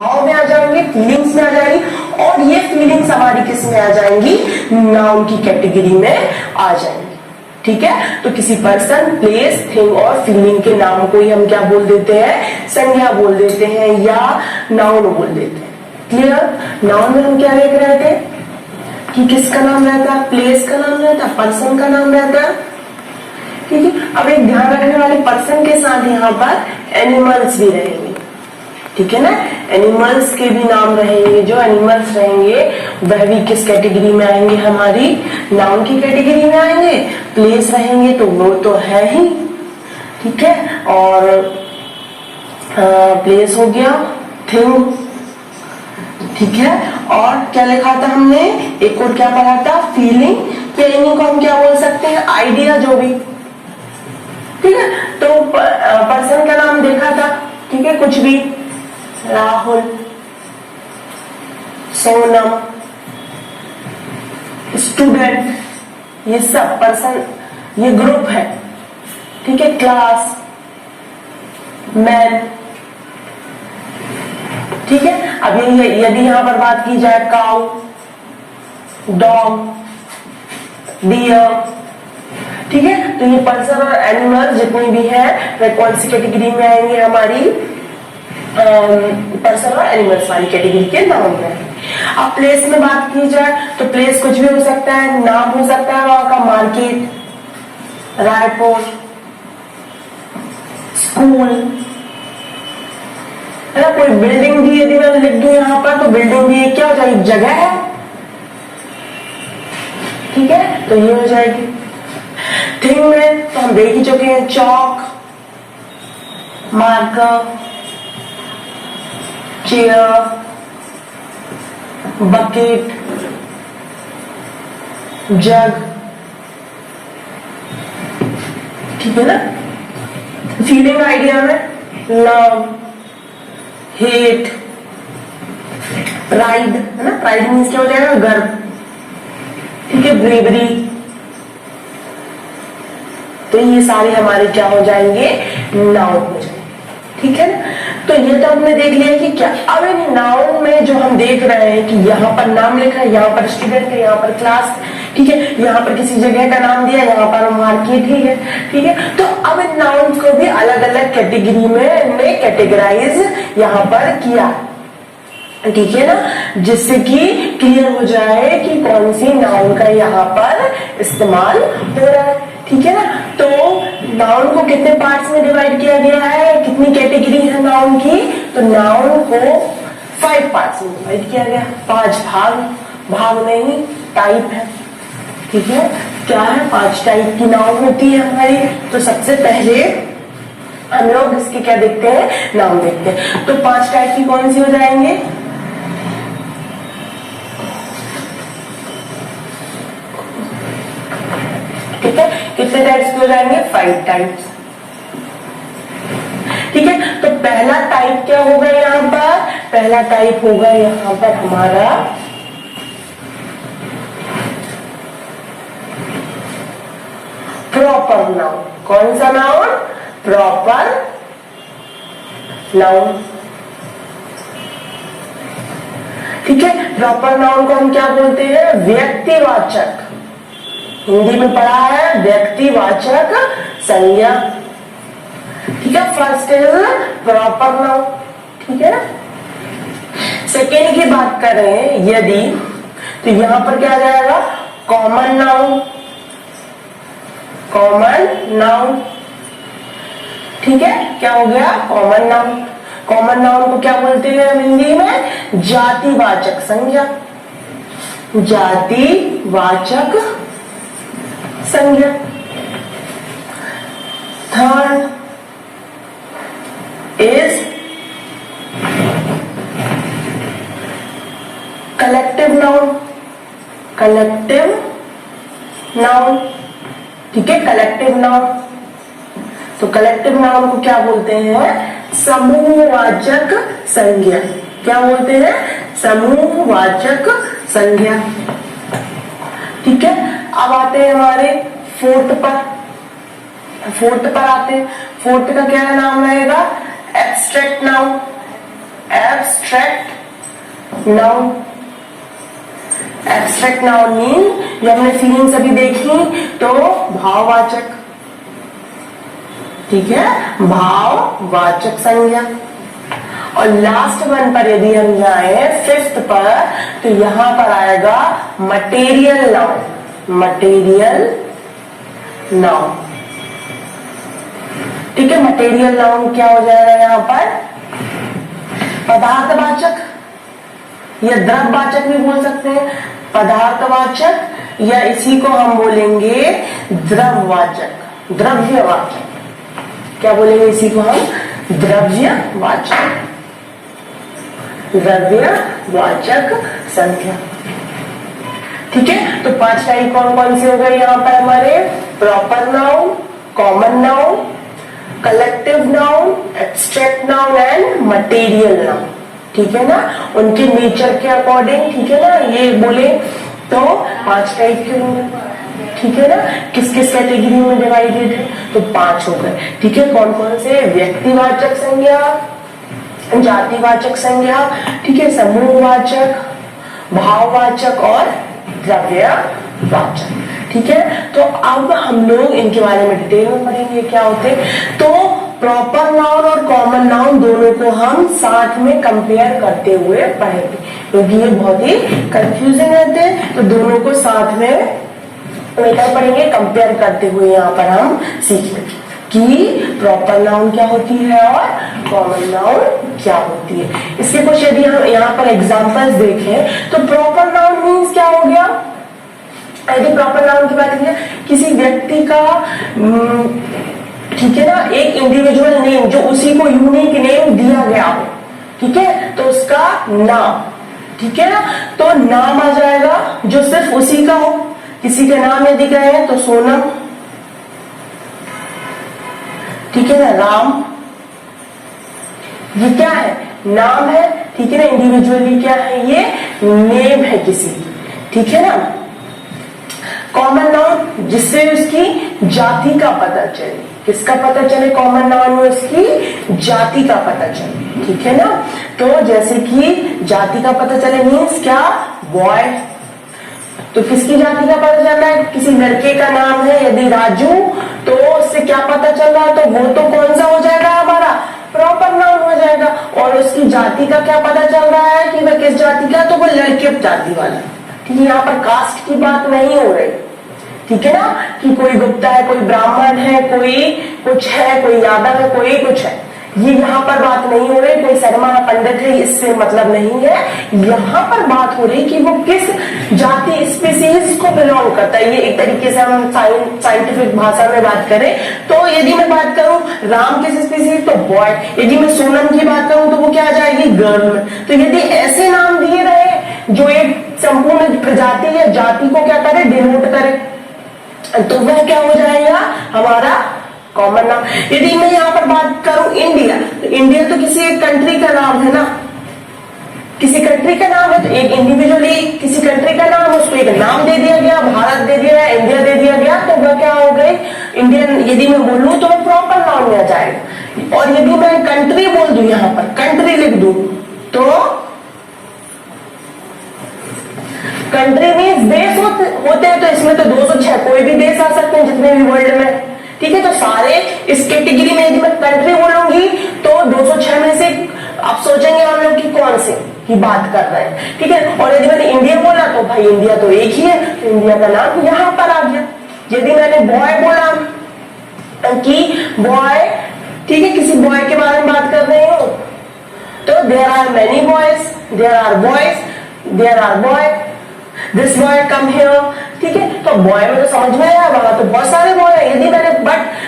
भाव में आ जाएंगे, फीलिंग्स में आ जाएंगी और ये फीलिंग्स हमारी किस में आ जाएंगी, नाउन की कैटेगरी में आ जाएंगी। ठीक है, तो किसी पर्सन, प्लेस, थिंग और फीलिंग के नाम को ही हम क्या बोल देते हैं, संज्ञा बोल देते हैं या नाउन बोल देते हैं। क्लियर? नाउन में हम क्या देख रहे थे कि किसका नाम रहता है, प्लेस का नाम रहता है, पर्सन का नाम रहता है। ठीक है, अब एक ध्यान रखने वाले, पर्सन के साथ यहाँ पर एनिमल्स भी रहेंगे। ठीक है ना, एनिमल्स के भी नाम रहेंगे। जो एनिमल्स रहेंगे वह भी किस कैटेगरी में आएंगे, हमारी नाउन की कैटेगरी में आएंगे। प्लेस रहेंगे तो वो तो है ही, ठीक है, और प्लेस हो गया, थिंग, ठीक है। और क्या लिखा था हमने, एक और क्या पढ़ा था, फीलिंग। फीलिंग को हम क्या बोल सकते हैं, आइडिया, जो भी। ठीक है, तो पर्सन का नाम देखा था, ठीक है, कुछ भी, राहुल, सोनम, स्टूडेंट, ये सब पर्सन, ये ग्रुप है। ठीक है, क्लास, मैन। ठीक है, अब यदि यहां पर बात की जाए, काउ, डॉग, डियर। ठीक है, तो ये पर्सन और एनिमल जितनी भी है वह कौन सी कैटेगरी में आएंगे, हमारी पर्सन और एनिमल्स वाली कैटेगरी के नाम में। अब प्लेस में बात की जाए तो प्लेस कुछ भी हो सकता है, नाम हो सकता है वहां का, मार्केट, रायपुर, स्कूल, है ना, कोई बिल्डिंग भी यदि मैं लिख दूं यहाँ पर तो बिल्डिंग भी क्या हो जाएगी, जगह है। ठीक है, तो ये हो जाएगी। थिंग में तो हम देख ही चुके हैं, चौक, मार्कर, चेयर, बकेट, जग। ठीक है ना। फीलिंग आइडिया में लव, हेट, प्राइड, है ना, प्राइड मीन्स क्या हो जाएगा, गर्व। ठीक है, ब्रेवरी। तो ये सारे हमारे क्या हो जाएंगे, नाउन हो जाएंगे। ठीक है ना, तो ये तो हमने देख लिया कि क्या। अब इन नाउन में जो हम देख रहे हैं कि यहाँ पर नाम लिखा है, यहाँ पर स्टूडेंट है, यहाँ पर क्लास, ठीक है, यहाँ पर किसी जगह का नाम दिया, यहाँ पर मार्केट ही है। ठीक है, तो अब इन नाउन को भी अलग अलग कैटेगरी में कैटेगराइज यहाँ पर किया। ठीक है ना, जिससे कि क्लियर हो जाए कि कौन सी नाउन का यहाँ पर इस्तेमाल हो रहा है। ठीक है ना, तो नाउन को कितने पार्ट्स में डिवाइड किया गया है, कितनी कैटेगरी है नाउन की, तो नाउन को 5 पार्ट्स में डिवाइड किया गया, 5 भाग नहीं, टाइप है। ठीक है, क्या है, 5 टाइप की नाउन होती है हमारी। तो सबसे पहले हम लोग इसके क्या देखते हैं, नाम देखते हैं। तो 5 टाइप की कौन सी हो जाएंगे, ठीक है, कितने टाइप्स के हो जाएंगे, 5 टाइप्स। ठीक है, तो पहला टाइप क्या होगा यहाँ पर, पहला टाइप होगा यहाँ पर हमारा प्रॉपर नाउन। कौन सा नाउन, प्रॉपर नाउन। ठीक है, प्रॉपर नाउन को हम क्या बोलते हैं, व्यक्तिवाचक। हिंदी में पढ़ा है, व्यक्तिवाचक संज्ञा। ठीक है, फर्स्ट इज प्रॉपर नाउन। ठीक है ना, सेकेंड की बात करें यदि, तो यहां पर क्या आ जाएगा, कॉमन नाउन। कॉमन नाउन, ठीक है, क्या हो गया, कॉमन नाउन। कॉमन नाउन को क्या बोलते हैं हम हिंदी में, जातिवाचक संज्ञा। जातिवाचक संज्ञा। Third is collective noun. Collective noun, ठीक है, कलेक्टिव नाउन। तो कलेक्टिव नाउन को क्या बोलते हैं, समूहवाचक संज्ञा। क्या बोलते हैं, समूहवाचक संज्ञा। ठीक है, अब आते हैं हमारे फोर्थ पर। फोर्थ पर आते हैं, फोर्थ का क्या नाम रहेगा, abstract noun. Abstract noun. Abstract noun mean जो हमने फीलिंग्स अभी देखी तो भाववाचक, ठीक है, भाववाचक संज्ञा। और लास्ट वन पर यदि हम जाए फिफ्थ पर तो यहां पर आएगा मटेरियल नाउन। मटेरियल नाउन, ठीक है। मटेरियल नाउन क्या हो जाएगा यहां पर? पदार्थवाचक या द्रव्यवाचक भी बोल सकते हैं। पदार्थवाचक या इसी को हम बोलेंगे द्रव्यवाचक, द्रव्यवाचक। क्या बोलेंगे इसी को हम? द्रव्यवाचक, द्रव्यवाचक संख्या, ठीक है। तो 5 टाइप कौन कौन से हो गए यहाँ पर हमारे? Proper noun, common noun, collective noun, abstract noun and material noun, ठीक है ना, उनके नेचर के अकॉर्डिंग, ठीक है ना, ये बोले तो 5 टाइप के होंगे, ठीक है ना। किस किस कैटेगरी में डिवाइडेड है? तो 5 हो गए, ठीक है। कौन कौन से? व्यक्तिवाचक संज्ञा, जातिवाचक संज्ञा, ठीक है, समूहवाचक, भाववाचक और द्रव्यवाचक, ठीक है। तो अब हम लोग इनके बारे में डिटेल में पढ़ेंगे क्या होते। तो प्रॉपर नाउन और कॉमन नाउन दोनों को हम साथ में कंपेयर करते हुए पढ़ेंगे, क्योंकि ये बहुत ही कंफ्यूजिंग रहते हैं। तो दोनों को साथ में मिलकर पढ़ेंगे, कंपेयर करते हुए यहाँ पर हम सीखेंगे कि प्रॉपर नाउन क्या होती है और कॉमन नाउन क्या होती है। इसके कुछ यदि हम यहाँ पर एग्जांपल्स देखें तो प्रॉपर नाउन मीन्स क्या हो गया? यदि प्रॉपर नाउन की बात करें, किसी व्यक्ति का ठीक है ना, एक इंडिविजुअल नेम जो उसी को यूनिक नेम दिया गया हो, ठीक है, तो उसका नाम, ठीक है ना, तो नाम आ जाएगा जो सिर्फ उसी का हो। किसी का नाम यदि कहें तो सोनम, ठीक है ना, राम, ये क्या है? नाम है, ठीक है ना। इंडिविजुअली क्या है? ये नेम है किसी, ठीक है ना। कॉमन नाउन जिससे उसकी जाति का पता चले, किसका पता चले? कॉमन नाउन में उसकी जाति का पता चले, ठीक है ना। तो जैसे कि जाति का पता चले मीन्स क्या? बॉय, तो किसकी जाति का पता चल रहा है? किसी लड़के का नाम है यदि राजू, तो उससे क्या पता चल रहा है? तो वो तो कौन सा हो जाएगा हमारा? प्रॉपर नाउन हो जाएगा। और उसकी जाति का क्या पता चल रहा है कि वह किस जाति का? तो वो लड़के जाति वाला, ठीक है। यहाँ पर कास्ट की बात नहीं हो रही, ठीक है ना, कि कोई गुप्ता है, कोई ब्राह्मण है, कोई कुछ है, कोई यादव है, कोई कुछ है, ये यहाँ पर बात नहीं हो रही। कोई शर्मा पंडित है, इससे मतलब नहीं है। यहाँ पर बात हो रही कि वो किस जाति स्पीसीज को बिलोंग करता है। ये एक तरीके से हम साइंटिफिक भाषा में बात करें तो यदि मैं बात करूं राम किस स्पीसीज, तो बॉय। यदि मैं सोनम की बात करूं तो वो क्या आ जाएगी? गर्ल में। तो यदि ऐसे नाम दिए रहे जो एक संपूर्ण प्रजाति या जाति को क्या करे? डिनोट करे, तो वह क्या हो जाएगा? हमारा कॉमन नाम। यदि मैं यहाँ पर बात करूं इंडिया, तो इंडिया तो किसी एक कंट्री का नाम है ना, किसी कंट्री का नाम है, तो एक इंडिविजुअली किसी कंट्री का नाम, उसको एक नाम दे दिया गया, भारत दे दिया गया, इंडिया दे दिया गया, तो वह क्या हो गई? इंडियन। यदि मैं बोलूं तो वह प्रॉपर नाउन में आ जाएगा। और यदि मैं कंट्री बोल दूं, यहाँ पर कंट्री लिख दूं, तो कंट्री मीन्स देश होते हैं, तो इसमें तो 206 कोई भी देश आ सकते हैं जितने भी वर्ल्ड में, ठीक है। तो सारे इस कैटेगरी में यदि मैं कंट्री बोलूंगी तो 206 में से आप सोचेंगे हम लोग कि कौन से की बात कर रहे हैं, ठीक है। और यदि मैंने इंडिया बोला तो भाई इंडिया तो एक ही है, तो इंडिया का नाम यहां पर आ गया। यदि मैंने बॉय बोला कि बॉय, ठीक है, किसी बॉय के बारे में बात कर रहे हो, तो there are many boys, there are boys, there are boy, this boy come here, ठीक है। तो बॉय में तो समझ में आया, वहां तो बहुत सारे बॉय है। यदि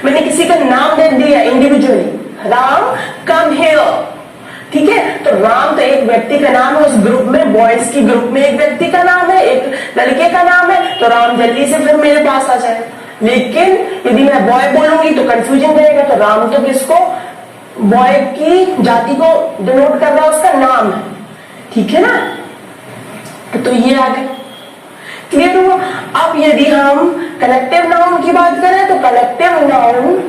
मैंने किसी का नाम दे दिया इंडिविजुअली, राम कम हियर, ठीक है, तो राम तो एक व्यक्ति का नाम है, उस ग्रुप में बॉयज की ग्रुप में एक व्यक्ति का नाम है, एक लड़के का नाम है, तो राम जल्दी से फिर मेरे पास आ जाए। लेकिन यदि मैं बॉय बोलूंगी तो कंफ्यूजन रहेगा, तो राम तो किसको? बॉय की जाति को डिनोट कर रहा है, उसका नाम है, ठीक है ना। तो ये आ गया, क्लियर हुआ। अब यदि हम कलेक्टिव नाउन की बात करें तो कलेक्टिव नाउन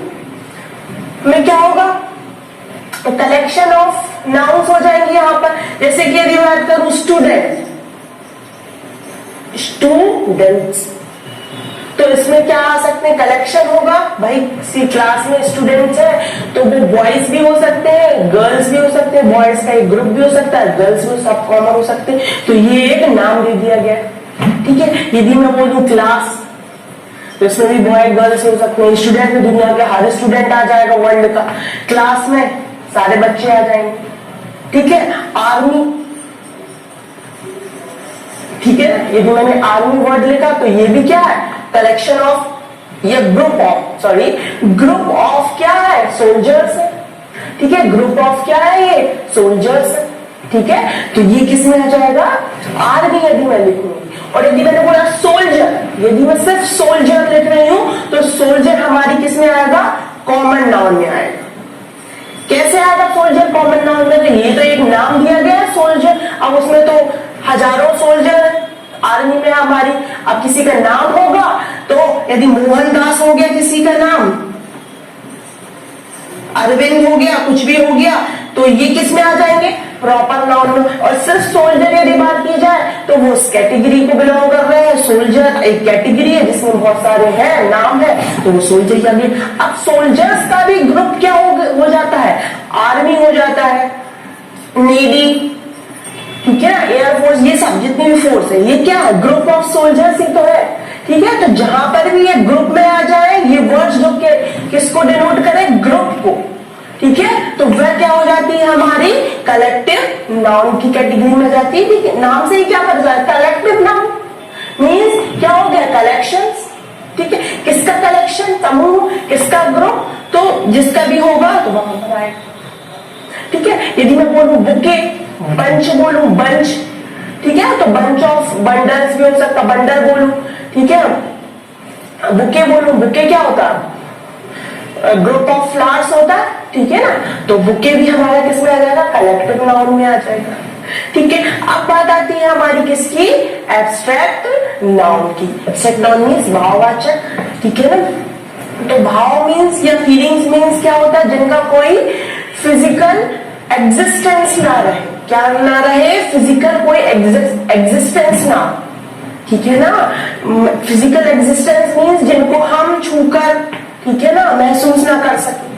में क्या होगा? तो कलेक्शन ऑफ नाउन्स हो जाएंगे यहाँ पर। जैसे कि यदि बात करूं स्टूडेंट, स्टूडेंट्स, तो इसमें क्या आ सकते हैं, कलेक्शन होगा। भाई किसी क्लास में स्टूडेंट्स है तो वो बॉयज भी हो सकते हैं, गर्ल्स भी हो सकते हैं, बॉयज का एक ग्रुप भी हो सकता है, गर्ल्स भी सब कॉमन हो सकते हैं। तो ये एक नाम दे दिया गया, ठीक है। यदि मैं बोलूं क्लास, तो इसमें भी बॉय गर्ल्स हो सकते हैं। स्टूडेंट में दुनिया के हर स्टूडेंट आ जाएगा वर्ल्ड का, क्लास में सारे बच्चे आ जाएंगे, ठीक है। आर्मी, ठीक है ना, यदि मैंने आर्मी वर्ड लिखा तो ये भी क्या है, कलेक्शन ऑफ या group of, sorry group of क्या है, सोल्जर्स है, ठीक है। ग्रुप ऑफ क्या है, ये सोल्जर्स है, ठीक है। तो ये किस में आ जाएगा, आर्मी यदि मैं लिखूंगी। और यदि मैंने बोला सोल्जर, यदि मैं सिर्फ सोल्जर लिख रही हूं तो सोल्जर हमारी किस में आएगा, कॉमन नाउन में आएगा। कैसे आएगा सोल्जर कॉमन नाउन में, तो ये तो एक नाम दिया गया है सोल्जर, अब उसमें तो हजारों सोल्जर है आर्मी में हमारी। अब किसी का नाम होगा तो यदि मोहनदास हो गया किसी का नाम, अरविंद हो गया, कुछ भी हो गया, तो ये किस में आ जाएंगे, प्रॉपर नाउन में। और सिर्फ सोल्जर यदि बात की जाए तो वो उस कैटेगरी को बिलोंग कर रहे हैं। सोल्जर एक कैटेगरी है जिसमें बहुत सारे हैं, नाम है, तो वो सोल्जर का भी। अब सोल्जर्स का भी ग्रुप क्या हो जाता है, आर्मी हो जाता है, नेवी, ठीक है ना, एयरफोर्स, ये सब जितनी भी फोर्स है ये क्या है, ग्रुप ऑफ सोल्जर्स ही तो है, ठीक है। तो जहां पर भी ये ग्रुप में आ जाए, ये वर्ड्स जो किसको डिनोट करें, ग्रुप को, ठीक है। तो वह क्या हो जाती है, हमारी कलेक्टिव नाउन की कैटेगरी में जाती है, ठीक है। नाम से ही क्या पता चला, कलेक्टिव नाउन मीन्स क्या हो गया, कलेक्शंस, ठीक है। किसका कलेक्शन, समूह, किसका ग्रुप, तो जिसका भी होगा तो वहां पर आएगा, ठीक है। यदि मैं बोलूं बुके, बंच बोलूं, बंच, ठीक है, तो बंच ऑफ बंडल्स भी हो सकता, बंडल बोलूं, ठीक है। बुके बोलूं, बुके क्या होता है, ग्रुप ऑफ फ्लावर्स होता है, ठीक है ना। तो बुके भी हमारा किसमें आ जाएगा, कलेक्टिव नाउन में आ जाएगा, ठीक है। अब बात आती है हमारी किसकी, एब्स्ट्रैक्ट नाउन की। एब्स्ट्रैक्ट नाउन मीन्स भाववाचक, ठीक है ना। तो भाव मीन्स या फीलिंग्स मीन्स क्या होता है, जिनका कोई फिजिकल एग्जिस्टेंस ना रहे, क्या ना रहे, फिजिकल कोई एग्जिस्टेंस ना, ठीक है ना। फिजिकल एग्जिस्टेंस मीन्स जिनको हम छूकर, ठीक है ना, महसूस ना कर सके,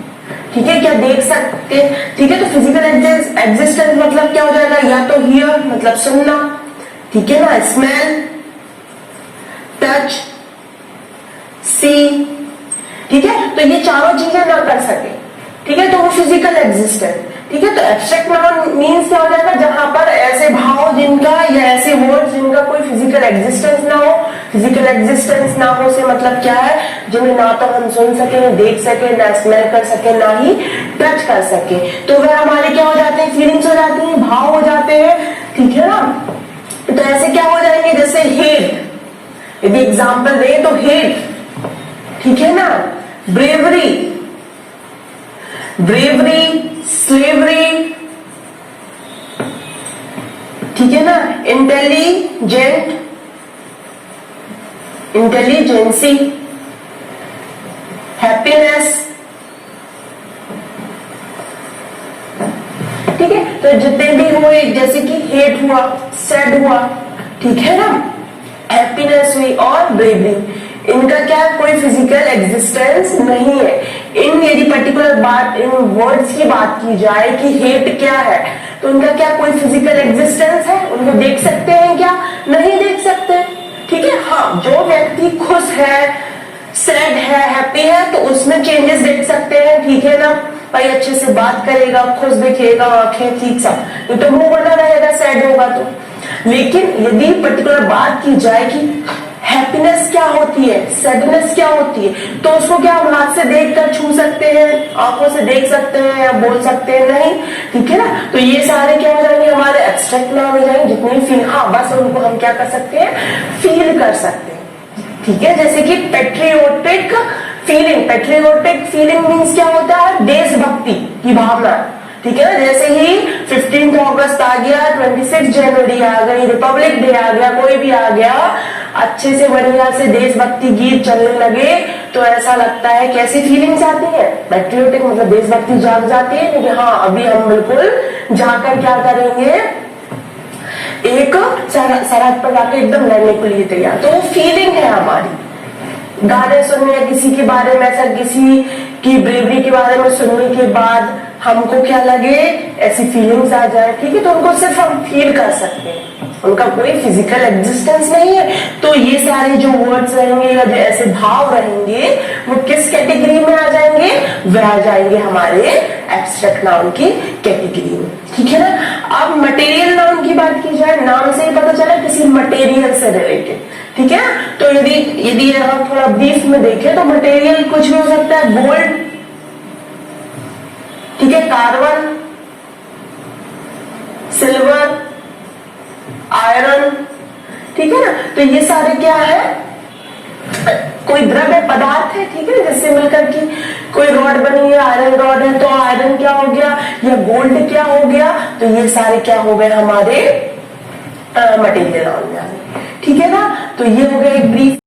ठीक है, क्या देख सकते, ठीक है। तो फिजिकल एग्जिस्टेंस मतलब क्या हो जाएगा, या तो हियर मतलब सुनना, ठीक है ना, स्मेल, टच, सी, ठीक है। तो ये चारों चीजें ना कर सके, ठीक है, तो वो फिजिकल एग्जिस्टेंस, ठीक है। तो एब्स्ट्रैक्ट नाउन मीन्स क्या हो जाएगा, जहां पर ऐसे भाव जिनका या ऐसे वर्ड जिनका कोई फिजिकल एग्जिस्टेंस ना हो। फिजिकल एग्जिस्टेंस ना हो से मतलब क्या है, जिन्हें ना तो हम सुन सके, देख सके, ना स्मेल कर सके, ना ही टच कर सके, तो वह हमारे क्या हो जाते हैं, फीलिंग्स हो जाती हैं, भाव हो जाते हैं, ठीक है ना। तो ऐसे क्या हो जाएंगे, जैसे हेट, यदि एग्जाम्पल दें तो हेट, ठीक है ना, ब्रेवरी, ब्रेवरी, स्लेवरी, ठीक है ना, इंटेलिजेंट, इंटेलिजेंसी, हैप्पीनेस, ठीक है। तो जितने भी हुए, जैसे कि हेट हुआ, सैड हुआ, ठीक है ना, हैप्पीनेस हुई और ब्रेवरी, इनका क्या कोई फिजिकल एग्जिस्टेंस नहीं है। इन यदि पर्टिकुलर बात, इन वर्ड्स की बात की जाए कि हेट क्या है, तो उनका क्या कोई फिजिकल एग्जिस्टेंस है, उनको देख सकते हैं क्या, नहीं देख सकते, ठीक है। हाँ, जो व्यक्ति खुश है, सैड है, हैप्पी है, तो उसमें चेंजेस देख सकते हैं, ठीक है ना। भाई अच्छे से बात करेगा, खुश दिखेगा, आंखें ठीक सब, ये तो मुंह बना रहेगा सैड होगा तो। लेकिन यदि पर्टिकुलर बात की जाए कि हैप्पीनेस क्या होती है, सैडनेस क्या होती है, तो उसको क्या हम हाथ से देखकर छू सकते हैं, आंखों से देख सकते हैं या बोल सकते हैं, नहीं, ठीक है ना। तो ये सारे क्या हो जाएंगे, हमारे एब्स्ट्रैक्ट नाउन हो जाएंगे, जितने फील, हाँ बस उनको हम क्या कर सकते हैं, फील कर सकते हैं, ठीक है। जैसे कि patriotic feeling, patriotic feeling means क्या होता है, देशभक्ति की भावना, ठीक है ना। जैसे ही 15 अगस्त आ गया, 26 जनवरी आ गई, रिपब्लिक डे आ गया, कोई भी आ गया, अच्छे से बढ़िया से देशभक्ति गीत चलने लगे तो ऐसा लगता है कैसी फीलिंग्स आती है, पैट्रियोटिक मतलब देशभक्ति जाग जाती है कि हाँ अभी हम बिल्कुल जाकर क्या करेंगे, एक सरहद पर जाकर एकदम लड़ने के लिए तैयार। तो वो फीलिंग है हमारी। गाने सुनने या किसी के बारे में ऐसा किसी की ब्रेवरी के बारे में सुनने के बाद हमको क्या लगे, ऐसी फीलिंग्स आ जाए, ठीक है, तो उनको सिर्फ हम फील कर सकते हैं, उनका कोई फिजिकल एग्जिस्टेंस नहीं है। तो ये सारे जो वर्ड्स रहेंगे या जो ऐसे भाव रहेंगे वो किस कैटेगरी में आ जाएंगे, वह आ जाएंगे हमारे एब्स्ट्रैक्ट नाउन की कैटेगरी में, ठीक है ना। अब मटेरियल नाउन की बात की जाए, नाम से ही पता चला किसी मटेरियल से रिलेटेड, ठीक है। तो यदि हम थोड़ा ब्रीफ में देखें तो मटेरियल कुछ भी हो सकता है, गोल्ड, ठीक है, कार्बन, सिल्वर, आयरन, ठीक है ना। तो ये सारे क्या है, कोई द्रव्य पदार्थ है, ठीक है, जिससे मिलकर के कोई रॉड बनी है, आयरन रॉड है, तो आयरन क्या हो गया या गोल्ड क्या हो गया, तो ये सारे क्या हो गए हमारे मटेरियल नाउन में आ गए, ठीक है ना। तो ये हो गया एक ब्रीफ